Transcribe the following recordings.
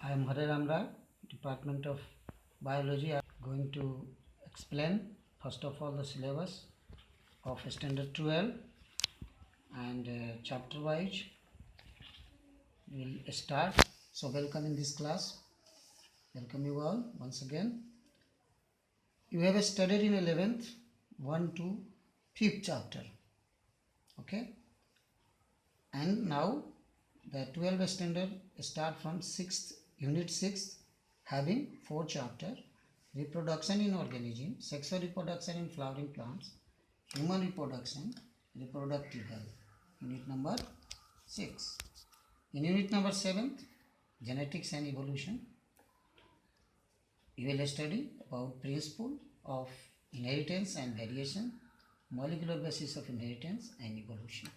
I am Hare Ramra, Department of Biology. I am going to explain first of all the syllabus of Standard 12 and chapter wise we will start. So welcome in this class. Welcome you all once again. You have studied in 11th 1 to 5th chapter. Okay. And now the 12th standard start from 6th unit 6 having 4 chapter: reproduction in organism, sexual reproduction in flowering plants, human reproduction, reproductive health. Unit number 6. In unit number 7, genetics and evolution, you will study about principle of inheritance and variation, molecular basis of inheritance and evolution.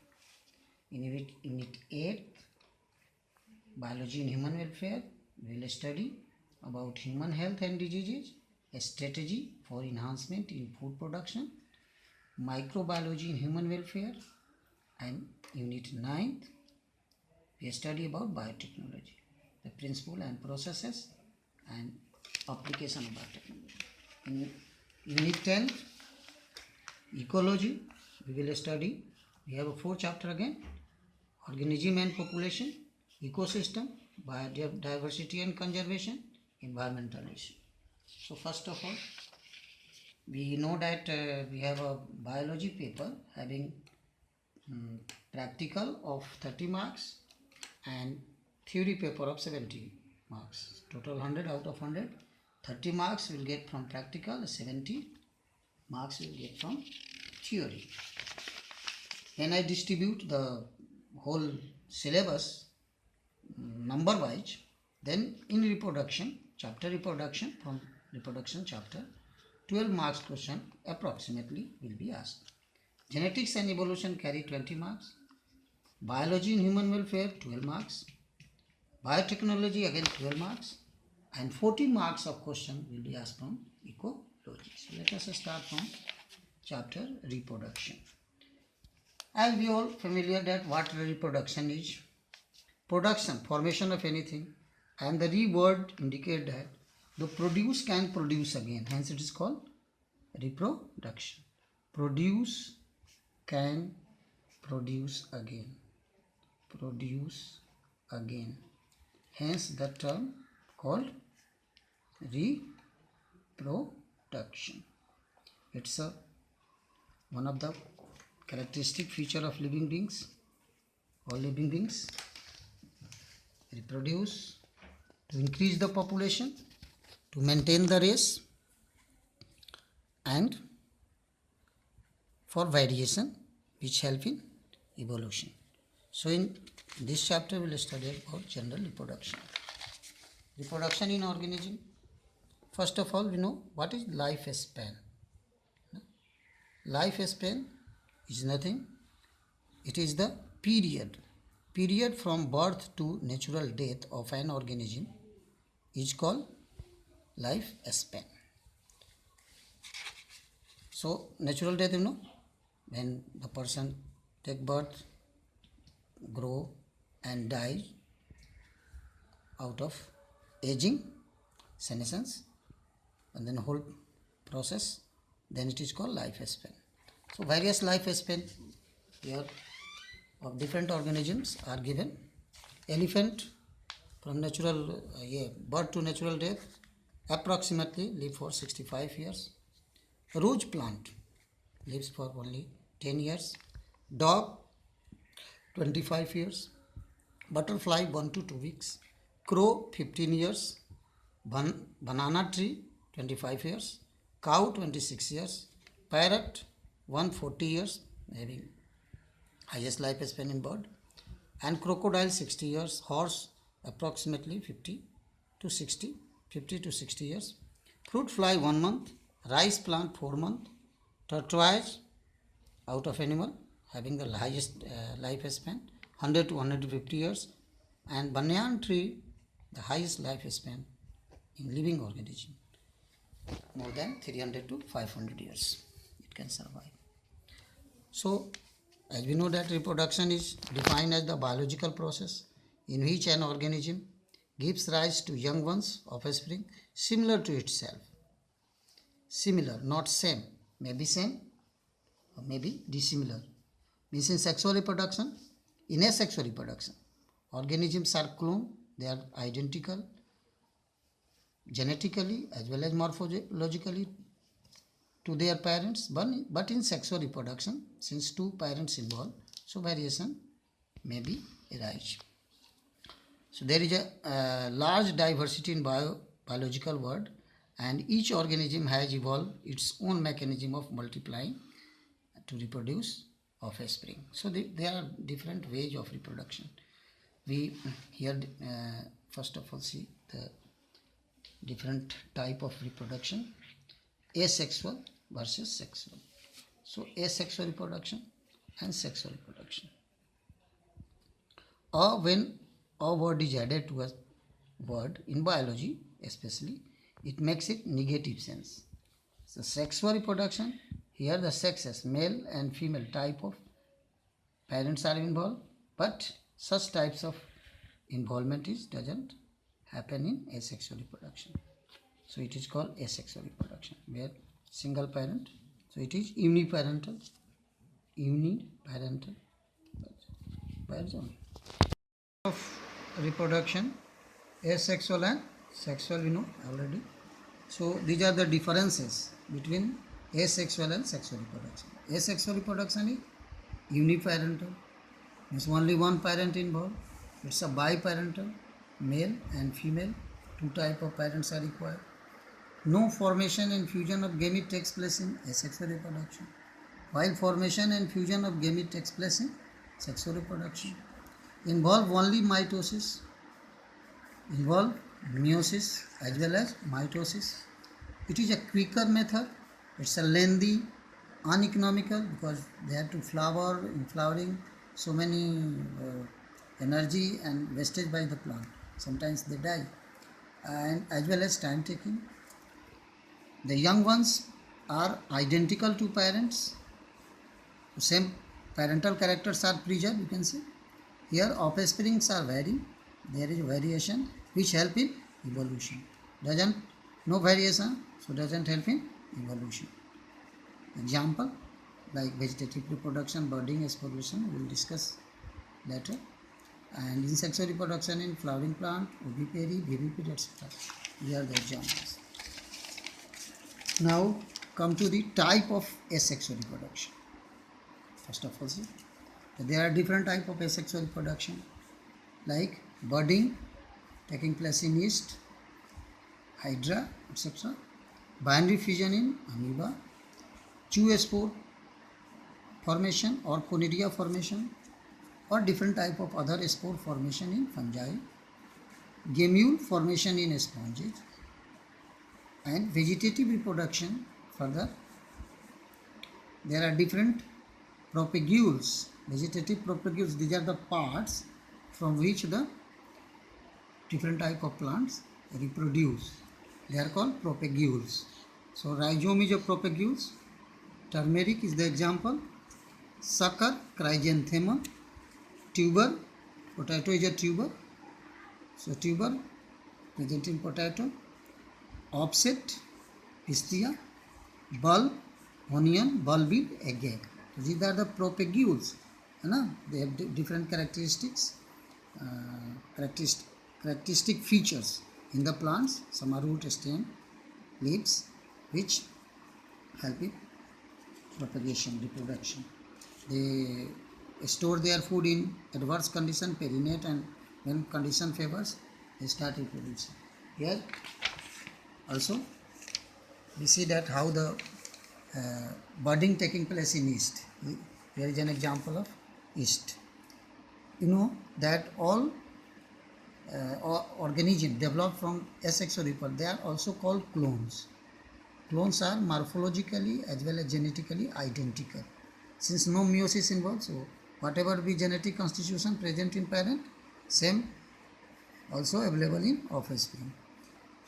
In unit 8, biology and human welfare, we will study about human health and diseases, a strategy for enhancement in food production, microbiology and human welfare. And unit 9, we study about biotechnology, the principle and processes and application of biotechnology. In unit 10, ecology, we will study, we have a 4 chapter again: organism and population, ecosystem, biodiversity and conservation, environmental issue. So first of all, we know that we have a biology paper having practical of 30 marks and theory paper of 70 marks. Total 100 out of 100. 30 marks will get from practical, 70 marks will get from theory. When I distribute the whole syllabus number wise, then in reproduction, chapter reproduction, from reproduction chapter, 12 marks question approximately will be asked. Genetics and evolution carry 20 marks. Biology and human welfare 12 marks. Biotechnology again 12 marks. And 40 marks of question will be asked from ecology. So let us start from chapter reproduction. As we all familiar that what reproduction is: production, formation of anything, and the re word indicate that the produce can produce again, hence it is called reproduction. Produce can produce again, hence the term called reproduction. It's one of the characteristic feature of living beings. All living beings reproduce to increase the population, to maintain the race, and for variation which help in evolution. So in this chapter we will study about general reproduction. Reproduction in organism. First of all, we know what is lifespan. Lifespan is nothing. It is the period from birth to natural death of an organism is called lifespan. So natural death, you know, when the person take birth, grow and die out of aging, senescence, and then whole process, then it is called lifespan. So various lifespan here of different organisms are given. Elephant from natural birth to natural death approximately live for 65 years. Rose plant lives for only 10 years. Dog 25 years. Butterfly 1 to 2 weeks. Crow 15 years. Banana tree 25 years. Cow 26 years. Parrot 140 years, having highest lifespan in bird. And crocodile 60 years. Horse approximately 50 to 60 years. Fruit fly 1 month. Rice plant 4 months. Tortoise out of animal having the highest lifespan 100 to 150 years. And banyan tree the highest lifespan in living organism, more than 300 to 500 years it can survive. So as we know that reproduction is defined as the biological process in which an organism gives rise to young ones, offspring, similar to itself. Similar, not same. Maybe same or maybe dissimilar. Means in sexual reproduction, in asexual reproduction, organisms are cloned, they are identical genetically as well as morphologically to their parents, but in sexual reproduction, since two parents involved, so variation may be arise. So there is a large diversity in biological world, and each organism has evolved its own mechanism of multiplying to reproduce offspring. So there are different ways of reproduction. We here first of all see the different type of reproduction, asexual versus sexual. So asexual reproduction and sexual reproduction. Or when a word is added to a word in biology especially, it makes it negative sense. So sexual reproduction, here the sexes, male and female type of parents are involved, but such types of involvement doesn't happen in asexual reproduction. So it is called asexual reproduction, where single parent, so it is uniparental. Of reproduction, asexual and sexual, we know already. So these are the differences between asexual and sexual reproduction. Asexual reproduction is uniparental, means only one parent involved. It's a biparental, male and female, two type of parents are required. No formation and fusion of gamete takes place in asexual reproduction, while formation and fusion of gamete takes place in sexual reproduction. Involve only mitosis, involve meiosis as well as mitosis. It is a quicker method. It's a lengthy, uneconomical, because they have to flower. In flowering, so many energy and wastage by the plant. Sometimes they die, and as well as time taking. The young ones are identical to parents. Same parental characters are preserved, you can say. Here offsprings are varying. There is variation which help in evolution. No variation, so doesn't help in evolution. Example like vegetative reproduction, budding, sporulation, we will discuss later. And in sexual reproduction in flowering plant, ovipary, vivipede, etc. These are the examples. Now come to the type of asexual reproduction. First of all, see, there are different type of asexual reproduction, like budding taking place in yeast, hydra, etc. Binary fission in amoeba, zoospore formation or conidia formation, or different type of other spore formation in fungi, gamule formation in sponges, and vegetative reproduction. Further, there are different propagules, vegetative propagules. These are the parts from which the different type of plants reproduce. They are called propagules. So rhizome is a propagules, turmeric is the example, sucker, chrysanthemum, tuber, potato is a tuber, so tuber present in potato, offset, pistia, bulb, onion, bulbid, agate. So these are the propagules. They have different characteristics, characteristic features in the plants. Some are root, stem, leaves, which help in propagation, reproduction. They store their food in adverse condition, perinate, and when condition favors, they start reproducing. Here also we see that how the budding taking place in yeast. Here is an example of yeast. You know that all organisms developed from asexual reproduction, they are also called clones. Clones are morphologically as well as genetically identical. Since no meiosis involved, so whatever be genetic constitution present in parent, same also available in offspring.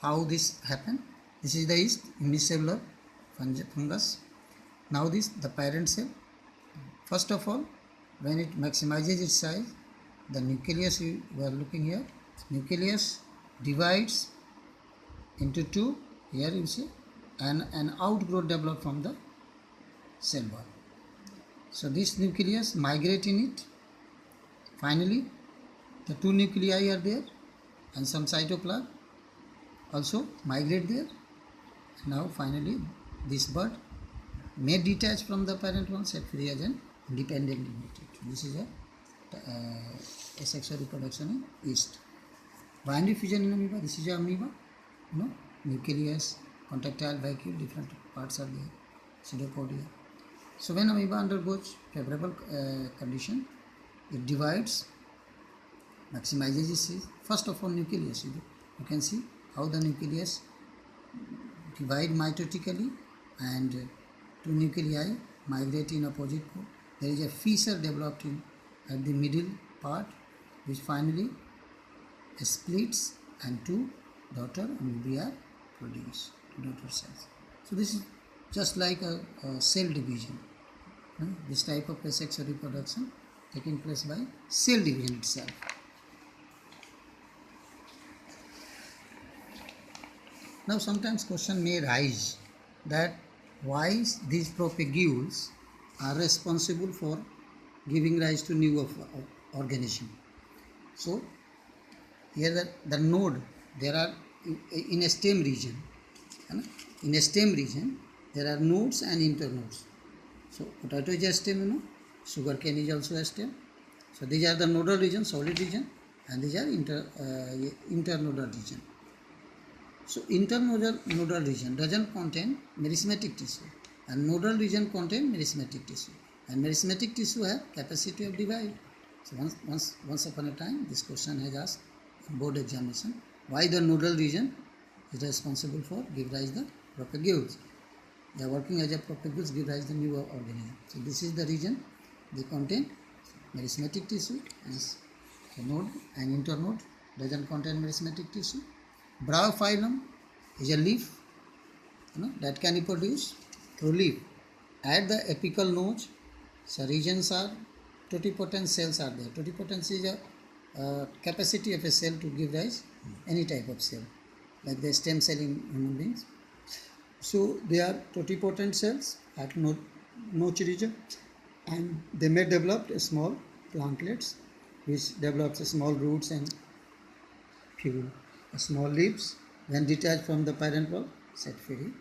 How this happen? This is the yeast, unicellular fungus. Now the parent cell. First of all, when it maximizes its size, the nucleus, we are looking here, nucleus divides into two. Here you see, and an outgrowth developed from the cell wall. So this nucleus migrate in it. Finally, the two nuclei are there, and some cytoplasm also migrate there. Now finally, this bud may detach from the parent one, set free as an independent unit. This is a asexual reproduction in yeast. Binary fusion in amoeba. This is your amoeba. Nucleus, contractile vacuole, different parts are there. Pseudopodia. So when amoeba undergoes favorable condition, it divides, maximizes its size. First of all, nucleus. You can see how the nucleus divide mitotically, and two nuclei migrate in opposite pole. There is a fissure developed at the middle part, which finally splits, and two daughter amoeba are produced, two daughter cells. So this is just like a cell division. This type of asexual reproduction taking place by cell division itself. Now sometimes question may rise that why these propagules are responsible for giving rise to new organism. So here the node, there are in a stem region. In a stem region there are nodes and internodes. So potato is a stem, sugarcane is also a stem. So these are the nodal region, solid region, and these are internodal region. So internodal region doesn't contain meristematic tissue, and nodal region contain meristematic tissue, and meristematic tissue have capacity of divide. So once upon a time this question has asked in board examination, why the nodal region is responsible for give rise the propagules. They are working as a propagules, give rise the new organism. So this is the region, they contain meristematic tissue, and the node and internode doesn't contain meristematic tissue. Bryophyllum is a leaf that can be produced through leaf. At the apical notch, so regions are totipotent cells are there. Totipotency is a capacity of a cell to give rise any type of cell, like the stem cell in human beings. So they are totipotent cells at notch region, and they may develop small plantlets, which develops small roots and few small leaves. When detached from the parent valve, set free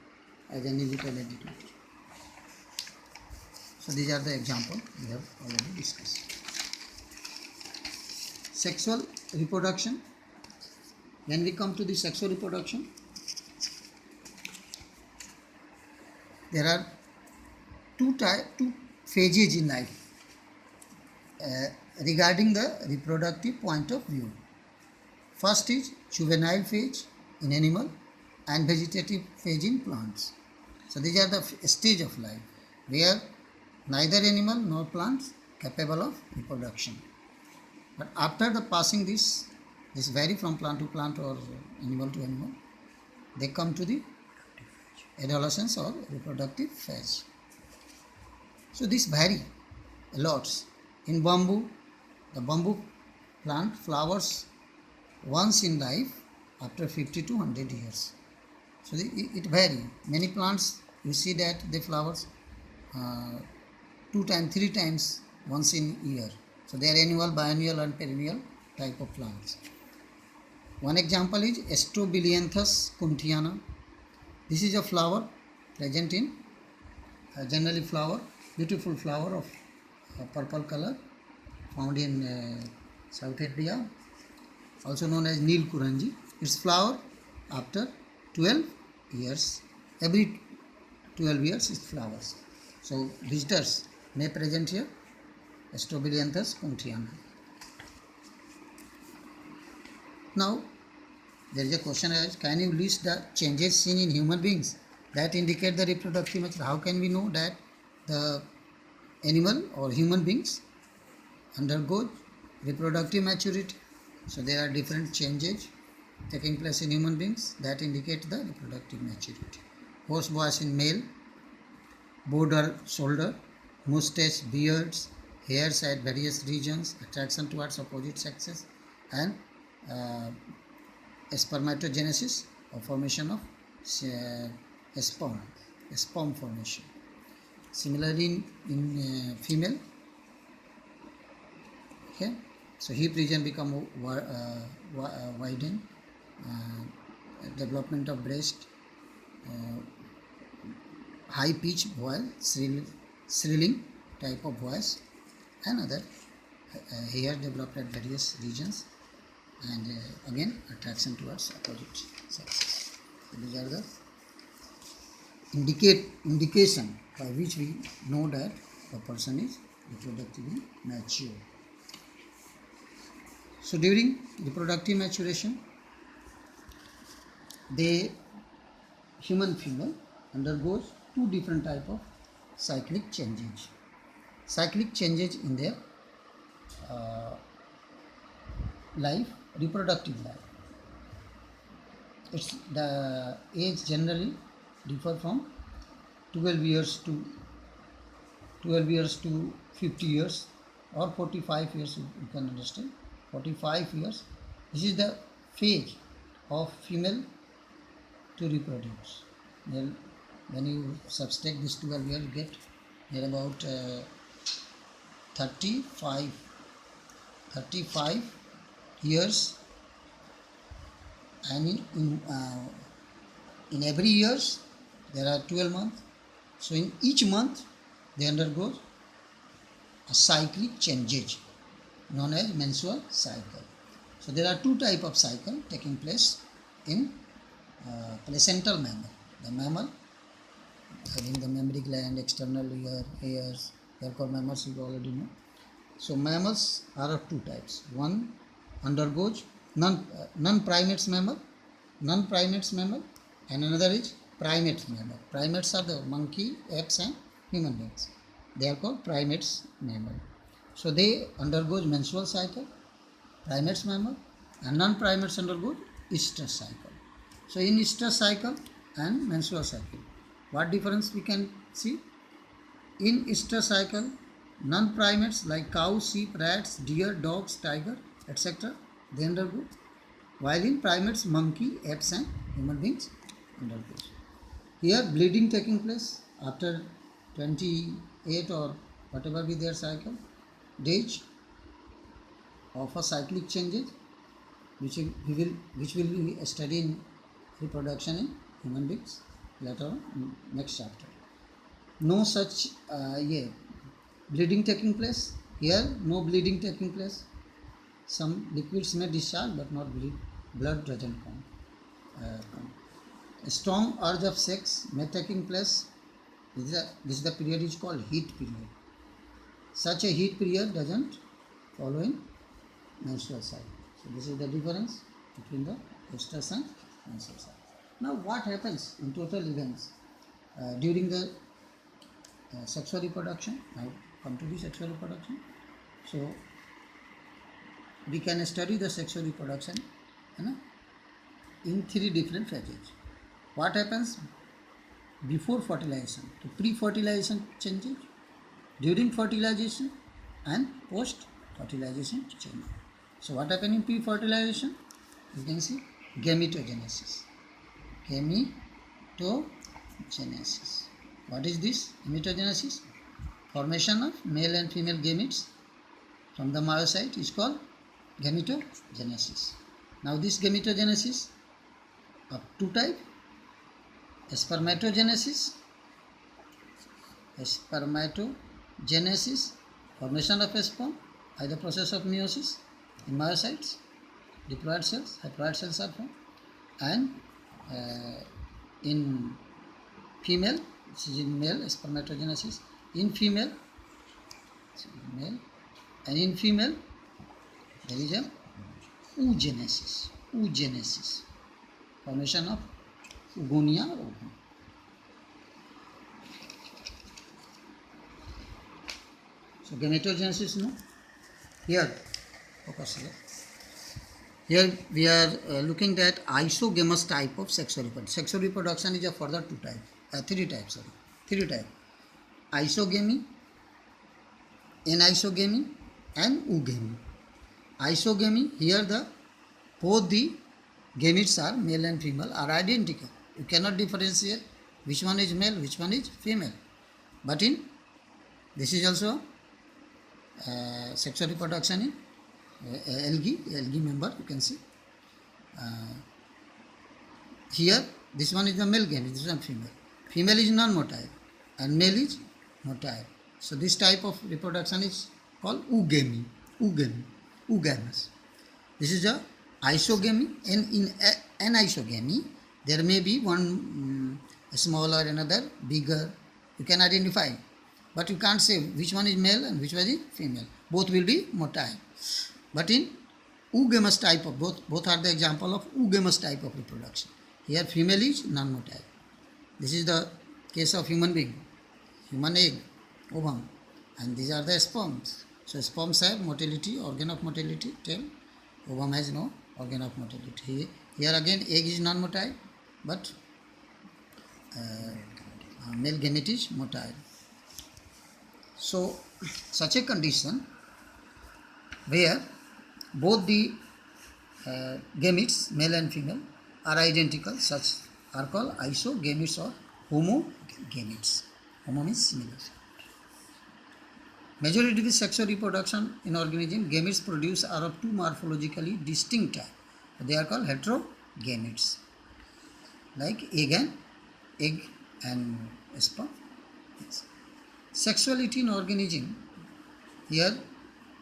as an illegal entity. So these are the examples we have already discussed. Sexual reproduction. When we come to the sexual reproduction, there are two phases in life regarding the reproductive point of view. First is juvenile phase in animal and vegetative phase in plants. So these are the stage of life where neither animal nor plants capable of reproduction. But after the passing this vary from plant to plant or animal to animal, they come to the adolescence or reproductive phase. So this vary a lot. In bamboo, the bamboo plant flowers once in life after 50 to 100 years. So it varies. Many plants you see that they flowers 2 times, 3 times once in year. So they are annual, biennial and perennial type of plants. One example is Strobilanthes kunthiana. This is a flower present in generally flower, beautiful flower of purple color found in South India, also known as Nilkuranji. Its flower after 12 years. Every 12 years it flowers. So visitors may present here Strobilanthes kunthiana. Now there is a question as, can you list the changes seen in human beings that indicate the reproductive maturity? How can we know that the animal or human beings undergo reproductive maturity? So there are different changes taking place in human beings that indicate the reproductive maturity. Horse voice in male, border shoulder, mustache, beards, hairs at various regions, attraction towards opposite sexes, and spermatogenesis or formation of sperm formation. Similarly in female, okay, so hip region become widen, development of breast, high pitch voice, thrilling type of voice, and other hair developed at various regions, and again attraction towards opposite sexes. So these are the indication by which we know that the person is reproductively mature. So during reproductive maturation, the human female undergoes two different type of cyclic changes. Cyclic changes in their life, reproductive life. It's the age generally differ from 12 years to 50 years or 45 years, you can understand. 45 years, this is the phase of female to reproduce. Then when you subtract this 12 years, you get near about 35 years, and in every years there are 12 months. So in each month they undergo a cyclic changes known as menstrual cycle. So there are two type of cycle taking place in placental mammal. The mammal having the mammary gland, external ear, hairs, therefore mammals you already know. So mammals are of two types. One undergoes non-primates mammal, and another is primates mammal. Primates are the monkey, apes, and human beings. They are called primates mammal. So they undergo menstrual cycle, primates mammal, and non-primates undergo estrous cycle. So in estrous cycle and menstrual cycle, what difference we can see? In estrous cycle, non-primates like cows, sheep, rats, deer, dogs, tiger, etc. they undergo, while in primates, monkey, apes, and human beings undergo. Here bleeding taking place after 28 or whatever be their cycle days of a cyclic changes, which will be studied in reproduction in human beings later on in next chapter. No such bleeding taking place. Here no bleeding taking place. Some liquids may discharge but not bleed. Blood doesn't come. A strong urge of sex may taking place. This is the period is called heat period. Such a heat period doesn't follow in menstrual cycle. So this is the difference between the estrus and menstrual cycle. Now what happens in total events during the sexual reproduction? Now come to the sexual reproduction. So we can study the sexual reproduction in three different phases. What happens before fertilization? So pre-fertilization changes, during fertilization, and post-fertilization changes. So what happens in pre-fertilization? You can see gametogenesis. Gametogenesis. What is this? Gametogenesis. Formation of male and female gametes from the myocyte is called gametogenesis. Now this gametogenesis of two types: spermatogenesis, formation of sperm by the process of meiosis in myocytes, diploid cells, haploid cells are formed, and in female, this is in male, spermatogenesis. In female, and in female there is a oogenesis, formation of oogonia or ovum. So gametogenesis, no? Here, focus here. Here we are looking at isogamous type of sexual reproduction. Sexual reproduction is a further three types. Isogamy, anisogamy, and oogamy. Isogamy, here both the gametes are male and female are identical. You cannot differentiate which one is male, which one is female. But in this is also sexual reproduction in algae member. You can see here this one is the male gamete, this one female. Female is non-motile and male is motile. So this type of reproduction is called oogamy, oogamous. This is a isogamy, and in anisogamy there may be one smaller, another bigger. You can identify, but you can't say which one is male and which one is female. Both will be motile. But in oogamous type of both are the example of oogamous type of reproduction. Here female is non-motile. This is the case of human being, human egg, ovum, and these are the sperms. So sperms have motility, organ of motility, tail. Ovum has no organ of motility. Here again egg is non-motile, but male gamete is motile. So such a condition where both the gametes, male and female, are identical, such are called isogametes or homogametes. Homo means similar. Majority of the sexual reproduction in organism, gametes produced are of two morphologically distinct types. They are called heterogametes, like egg and sperm. Yes. Sexuality in organism, here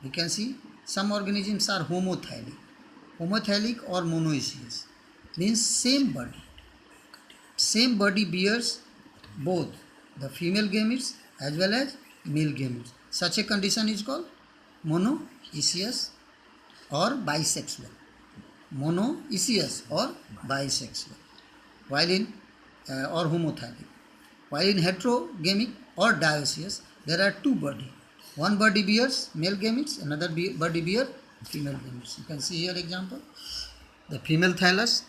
we can see some organisms are homothallic or monoecious, means same body bears both the female gametes as well as male gametes. Such a condition is called monoecious or bisexual. Monoecious or bisexual, while in or homothallic. While in heterogamic or dioecious, there are two body. One body bears male gametes, another body bears female gametes. You can see here example. The female thallus